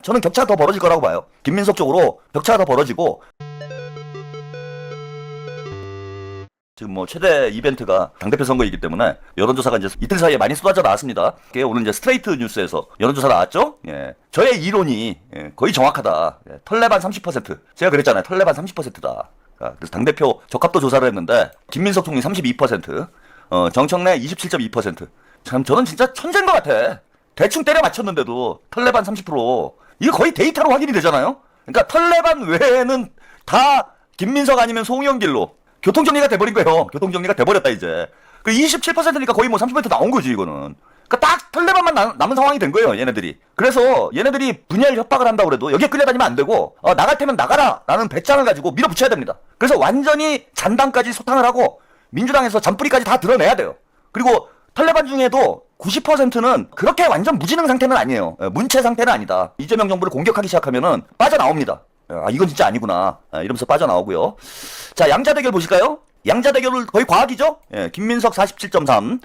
저는 격차가 더 벌어질 거라고 봐요. 김민석 쪽으로 격차가 더 벌어지고, 지금 뭐 최대 이벤트가 당대표 선거이기 때문에 여론조사가 이제 이틀 사이에 많이 쏟아져 나왔습니다. 오늘 이제 스트레이트 뉴스에서 여론조사 나왔죠. 예. 저의 이론이 거의 정확하다. 털레반 30%. 제가 그랬잖아요. 털레반 30%다. 그래서 당대표 적합도 조사를 했는데 김민석 총리 32%, 정청래 27.2%. 참 저는 진짜 천재인 것 같아. 대충 때려 맞췄는데도 털레반 30%. 이거 거의 데이터로 확인이 되잖아요. 그러니까 털레반 외에는 다 김민석 아니면 송영길로 교통정리가 돼버린 거예요. 교통정리가 돼버렸다 이제. 그 27%니까 거의 뭐 30% 나온 거지 이거는. 그러니까 딱 털레반만 남은 상황이 된 거예요 얘네들이. 그래서 얘네들이 분열 협박을 한다고 그래도 여기에 끌려다니면 안 되고 나갈 테면 나가라 라는 배짱을 가지고 밀어붙여야 됩니다. 그래서 완전히 잔당까지 소탕을 하고 민주당에서 잔뿌리까지 다 드러내야 돼요. 그리고 털레반 중에도 90%는 그렇게 완전 무지능 상태는 아니에요. 문체 상태는 아니다. 이재명 정부를 공격하기 시작하면은 빠져나옵니다. 이건 진짜 아니구나 이러면서 빠져나오고요. 자, 양자 대결 보실까요? 양자 대결은 거의 과학이죠. 김민석 47.3,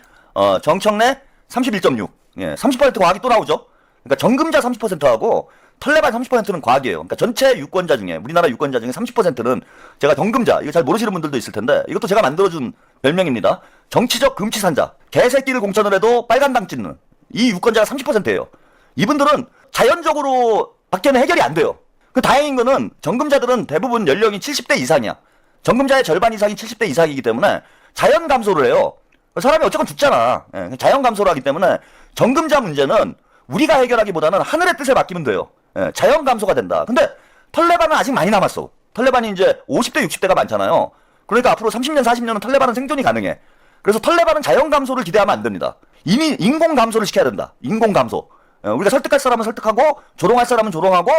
정청래 31.6. 30% 과학이 또 나오죠. 그러니까 정금자 30%하고 털레반 30%는 과학이에요. 그러니까 전체 유권자 중에, 우리나라 유권자 중에 30%는 제가 정금자, 이거 잘 모르시는 분들도 있을 텐데 이것도 제가 만들어준 별명입니다. 정치적 금치산자. 개새끼를 공천을 해도 빨간당 찍는 이 유권자가 30%예요. 이분들은 자연적으로 밖에는 해결이 안 돼요. 그 다행인 거는 정금자들은 대부분 연령이 70대 이상이야. 정금자의 절반 이상이 70대 이상이기 때문에 자연 감소를 해요. 사람이 어쨌건 죽잖아. 자연 감소를 하기 때문에 정금자 문제는 우리가 해결하기보다는 하늘의 뜻에 맡기면 돼요. 자연 감소가 된다. 근데 털레반은 아직 많이 남았어. 털레반이 이제 50대 60대가 많잖아요. 그러니까 앞으로 30년 40년은 털레반은 생존이 가능해. 그래서 털레반은 자연 감소를 기대하면 안 됩니다. 이미 인공 감소를 시켜야 된다. 인공 감소. 우리가 설득할 사람은 설득하고 조롱할 사람은 조롱하고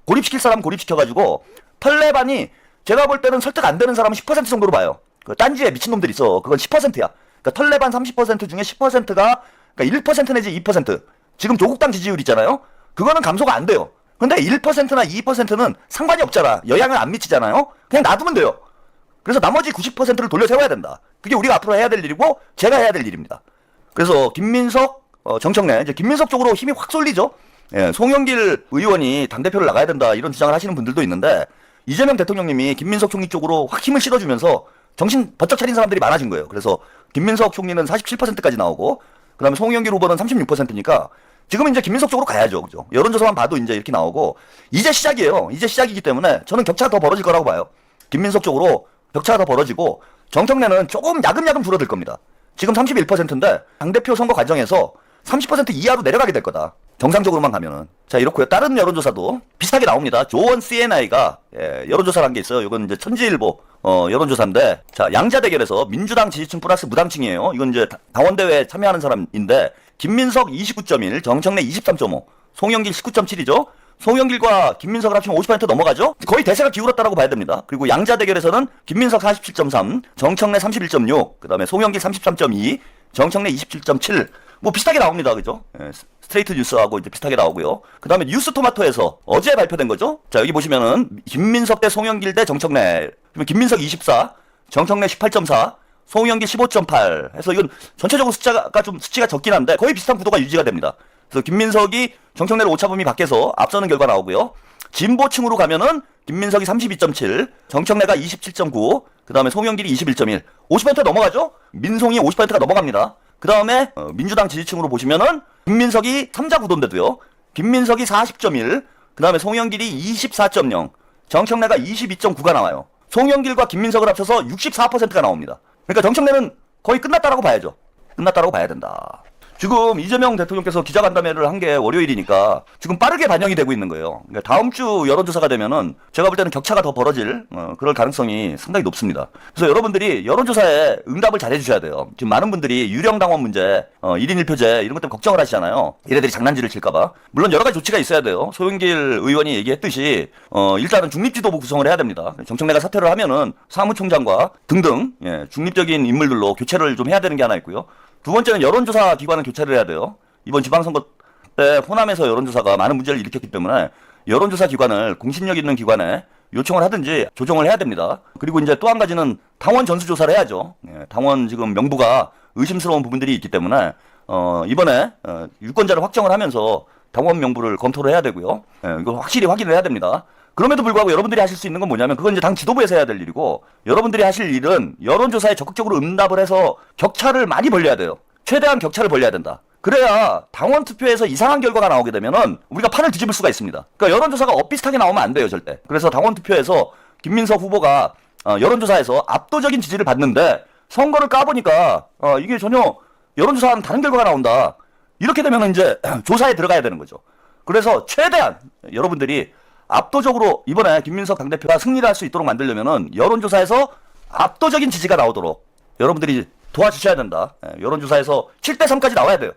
고립시킬 사람은 고립시켜가지고 털레반이 제가 볼 때는 설득 안 되는 사람은 10% 정도로 봐요. 그 딴지에 미친놈들 있어. 그건 10%야. 그러니까 털레반 30% 중에 10%가 그러니까 1% 내지 2%. 지금 조국당 지지율 있잖아요. 그거는 감소가 안 돼요. 근데 1%나 2%는 상관이 없잖아. 영향을 안 미치잖아요. 그냥 놔두면 돼요. 그래서 나머지 90%를 돌려 세워야 된다. 그게 우리가 앞으로 해야 될 일이고 제가 해야 될 일입니다. 그래서 김민석, 정청래, 이제 김민석 쪽으로 힘이 확 쏠리죠. 송영길 의원이 당대표를 나가야 된다 이런 주장을 하시는 분들도 있는데 이재명 대통령님이 김민석 총리 쪽으로 확 힘을 실어주면서 정신 번쩍 차린 사람들이 많아진 거예요. 그래서 김민석 총리는 47%까지 나오고 그 다음에 송영길 후보는 36%니까 지금은 이제 김민석 쪽으로 가야죠. 그죠? 여론조사만 봐도 이제 이렇게 나오고 이제 시작이에요. 이제 시작이기 때문에 저는 격차가 더 벌어질 거라고 봐요. 김민석 쪽으로 격차가 더 벌어지고 정청래는 조금 야금야금 줄어들 겁니다. 지금 31%인데 당대표 선거 과정에서 30% 이하로 내려가게 될 거다. 정상적으로만 가면은. 자, 이렇고요. 다른 여론조사도 비슷하게 나옵니다. 조원 CNI가 여론조사를 한 게 있어요. 이건 이제 천지일보 여론조사인데, 자, 양자 대결에서 민주당 지지층 플러스 무당층이에요. 이건 이제 당원대회에 참여하는 사람인데 김민석 29.1, 정청래 23.5, 송영길 19.7이죠. 송영길과 김민석을 합치면 50% 넘어가죠. 거의 대세가 기울었다라고 봐야 됩니다. 그리고 양자 대결에서는 김민석 47.3, 정청래 31.6, 그 다음에 송영길 33.2, 정청래 27.7. 뭐 비슷하게 나옵니다. 그죠? 스트레이트 뉴스하고 이제 비슷하게 나오고요. 그 다음에 뉴스 토마토에서 어제 발표된 거죠. 자, 여기 보시면은 김민석 대 송영길 대 정청래. 그러면 김민석 24, 정청래 18.4, 송영길 15.8 해서 이건 전체적으로 수치가 적긴 한데 거의 비슷한 구도가 유지가 됩니다. 그래서 김민석이 정청래를 오차범위 밖에서 앞서는 결과 나오고요. 진보층으로 가면은 김민석이 32.7, 정청래가 27.9, 그 다음에 송영길이 21.1. 50% 넘어가죠? 민송이 50%가 넘어갑니다. 그 다음에 민주당 지지층으로 보시면은 김민석이 3자 구도인데도요. 김민석이 40.1, 그 다음에 송영길이 24.0, 정청래가 22.9가 나와요. 송영길과 김민석을 합쳐서 64%가 나옵니다. 그러니까 정청래는 거의 끝났다라고 봐야죠. 끝났다라고 봐야 된다. 지금 이재명 대통령께서 기자간담회를 한 게 월요일이니까 지금 빠르게 반영이 되고 있는 거예요. 그러니까 다음 주 여론조사가 되면은 제가 볼 때는 격차가 더 벌어질 그럴 가능성이 상당히 높습니다. 그래서 여러분들이 여론조사에 응답을 잘 해주셔야 돼요. 지금 많은 분들이 유령당원 문제, 1인 1표제 이런 것 때문에 걱정을 하시잖아요. 얘네들이 장난질을 칠까봐. 물론 여러 가지 조치가 있어야 돼요. 소영길 의원이 얘기했듯이 일단은 중립지도부 구성을 해야 됩니다. 정청래가 사퇴를 하면은 사무총장과 등등 중립적인 인물들로 교체를 좀 해야 되는 게 하나 있고요. 두 번째는 여론조사 기관을 교체를 해야 돼요. 이번 지방선거 때 호남에서 여론조사가 많은 문제를 일으켰기 때문에 여론조사 기관을 공신력 있는 기관에 요청을 하든지 조정을 해야 됩니다. 그리고 이제 또 한 가지는 당원 전수조사를 해야죠. 당원 지금 명부가 의심스러운 부분들이 있기 때문에 이번에 유권자를 확정을 하면서 당원 명부를 검토를 해야 되고요. 예, 이거 확실히 확인을 해야 됩니다. 그럼에도 불구하고 여러분들이 하실 수 있는 건 뭐냐면 그건 이제 당 지도부에서 해야 될 일이고 여러분들이 하실 일은 여론조사에 적극적으로 응답을 해서 격차를 많이 벌려야 돼요. 최대한 격차를 벌려야 된다. 그래야 당원 투표에서 이상한 결과가 나오게 되면은 우리가 판을 뒤집을 수가 있습니다. 그러니까 여론조사가 엇비슷하게 나오면 안 돼요, 절대. 그래서 당원 투표에서 김민석 후보가 여론조사에서 압도적인 지지를 받는데 선거를 까보니까 이게 전혀 여론조사와는 다른 결과가 나온다. 이렇게 되면 이제 조사에 들어가야 되는 거죠. 그래서 최대한 여러분들이 압도적으로 이번에 김민석 당대표가 승리를 할 수 있도록 만들려면은 여론조사에서 압도적인 지지가 나오도록 여러분들이 도와주셔야 된다. 여론조사에서 7대3까지 나와야 돼요.